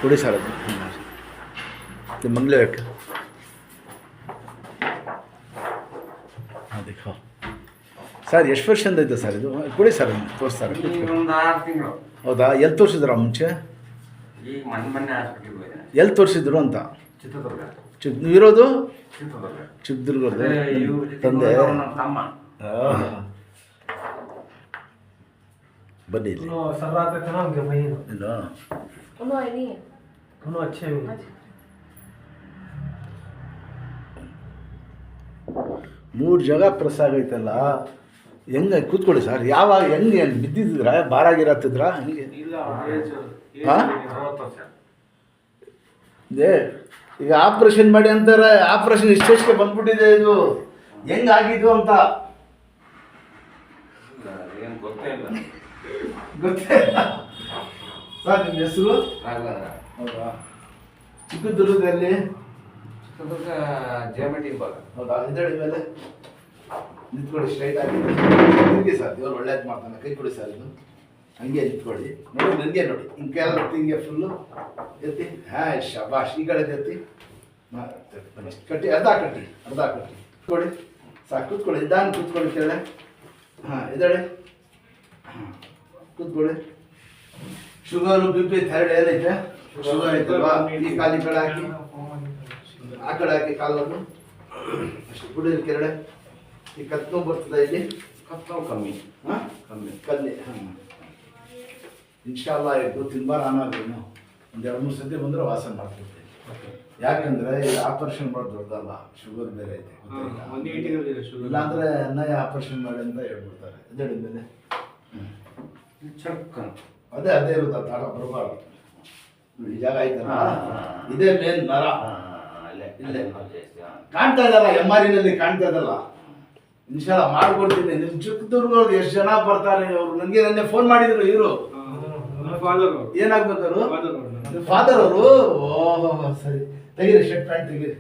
ಕೊಡಿ ಸರ್ ಅದು ಇದು ಮಂಗ್ಲೆ ಬೇಕು ಅದಕ್ಕೆ ಸರ್ ಎಷ್ಟು ವರ್ಷದಿಂದ ಐತೆ ಸರ್ ಇದು ಕೊಡಿ ಸರ್ ತೋರಿಸ್ತಾರೆ ಒಂದು 6 ತಿಂಗಳು. ಹೌದಾ ಎಲ್ಲಿ ತೋರಿಸಿದ್ರ ಮುಂಚೆ ಈಗ ಮೊನ್ನೆ ಹಾಸ್ಪಿಟಲ್ಗೆ ಹೋಗಿದ್ದೇನೆ. ಎಲ್ಲಿ ತೋರಿಸಿದ್ರು ಅಂತ ಚಿತ್ರದುರ್ಗ. ನೀವಿರೋದು ಚಿತ್ರದುರ್ಗ. ಚಿತ್ರದುರ್ಗದ ಇವ್ರು ತಂದೆ ನಮ್ಮ ತಮ್ಮ. ಬನ್ನಿ ಇಲ್ಲಿ सब रात तक ना उनके वहीं ಇಲ್ಲ उन्होंने नहीं है दोनों अच्छे हैं ಮೂರು ಜಾಗ ಪ್ರೆಸ್ ಆಗೈತಲ್ಲ ಹೆಂಗೆ ಕೂತ್ಕೊಳ್ಳಿ ಸರ್ ಯಾವಾಗ ಹೆಂಗೆ ಬಿದ್ದಿದ್ರ ಬಾರಾಗಿರತ್ತಿದ್ರ ಹಂಗೆ ಇಲ್ಲ ಹಾ? 60 ವರ್ಷ. ಇದೇ ಈಗ ಆಪ್ರೇಷನ್ ಮಾಡಿ ಅಂತಾರೆ ಆಪ್ರೇಷನ್ ಇಷ್ಟೆಷ್ಟಕ್ಕೆ ಬಂದ್ಬಿಟ್ಟಿದೆ ಇದು ಹೆಂಗಾಗಿದ್ದು ಅಂತ ಇಲ್ಲ, ಏನು ಗೊತ್ತೇ ಇಲ್ಲ. ಗೊತ್ತೇ ಇಲ್ಲ. ಸರ್ ನಿಮ್ಮ ಹೆಸರು ರಾಘವೇಂದ್ರ. ಹೌದಾ ಚಿತ್ರದುರ್ಗದಲ್ಲಿ ಚಿತ್ರದುರ್ಗ ಜಯಮಂಡಿ ಭಾಗ. ಹೌದಾ ಇದಳಿ ಮೇಲೆ ನಿಂತ್ಕೊಳ್ಳಿ ಸ್ಟ್ರೈಟ್ ಆಗಿ ನಿಮಗೆ ಸರ್ ದೇವ್ರು ಒಳ್ಳೇದು ಮಾಡ್ತಾನೆ ಕೈ ಕೊಡಿ ಸರ್ ಇದು ಹಂಗೆ ನಿಂತ್ಕೊಳ್ಳಿ ನೋಡಿ ನನಗೆ ನೋಡಿ ಹಿಂಗೆ ಕೆಲ ಹಿಂಗೆ ಫುಲ್ಲು ಎತ್ತಿ ಹಾಂ ಶಬಾಷ್ ಈ ಕಡೆ ಎತ್ತಿ ಕಟ್ಟಿ ಅರ್ಧ ಕಟ್ಟಿ ಕೊಡಿ ಸಾಕು ಕೂತ್ಕೊಳ್ಳಿ ಇದ್ದಾನೆ ಕೂತ್ಕೊಳ್ಳಿ ಕೇಳೆ ಹಾಂ ಇದಳೆ ಹಾಂ ಕೂತ್ಕೊಳ್ಳಿ ಶುಗರು ಬಿ ಪಿ ಥೈರಾಯ್ಡ್ ಏನೈತೆ ಶುಗರ್ ಐತಲ್ವಾ ಈ ಕಾಲಿ ಕಡೆ ಹಾಕಿ ಆ ಕಡೆ ಹಾಕಿ ಕಾಲನ್ನು ಅಷ್ಟು ಕುಡಿಯೋದು ಕೆರಡೆ ಈ ಕತ್ಕೊಂಡ್ ಬರ್ತದೆ ಇಲ್ಲಿ ಕಪ್ಪು ಕಮ್ಮಿ. ಹಾಂ ಕಮ್ಮಿ. ಕಲ್ಲಿ ಹಾಂ ಇನ್ಶಾಲ್ಲ ಇದು ತಿನ್ಬಾರ ಅನ್ನೋದೇನು ಒಂದು 2-3 ಸತಿ ಬಂದರೆ ವಾಸ ಮಾಡ್ತಿರ್ತೀವಿ ಯಾಕಂದರೆ ಇದು ಆಪರೇಷನ್ ಮಾಡೋದು ದೊಡ್ಡದಲ್ಲ ಶುಗರ್ ಬೇರೆ ಐತೆ ಇಲ್ಲಾಂದರೆ ಅನ್ನ ಆಪರೇಷನ್ ಮಾಡಿ ಅಂತ ಹೇಳ್ಬಿಡ್ತಾರೆ ಇದಡಿ ಮೇಲೆ ಚರ್ಕ್ ಅಂತ. ಅದೇ ಇರುತ್ತೆ ತಾಟ ಬರಬಾರ್ದು ಈ ಜಾಗ ಐತಲ್ಲ ಇದೇ ಮೇನ್ ನರ ಅಲ್ಲೇ ಇಲ್ಲೇ. ಜಾಸ್ತಿ. ಕಾಣ್ತಾ ಇದಲ್ಲ ಎಮ್ಮಾರಿನಲ್ಲಿ ಕಾಣ್ತಾ ಇದಲ್ಲ ಇನ್ಶಾಲ್ಲ ಮಾಡ್ಕೊಡ್ತೀನಿ ನಿಮ್ಮ ಚಿತ್ರದುರ್ಗವ್ರು ಎಷ್ಟು ಜನ ಬರ್ತಾರೆ ಅವರು ನನಗೆ ನೆನ್ನೆ ಫೋನ್ ಮಾಡಿದ್ರು ಇವರು ಏನಾಗ್ಬೇಕಾದ್ರು ಫಾದರ್ ಅವರು ಓಹೋ ಸರಿ ತೆಗೀರಿ ಶರ್ಟ್ ಪ್ಯಾಂಟ್ ತೆಗೀರಿ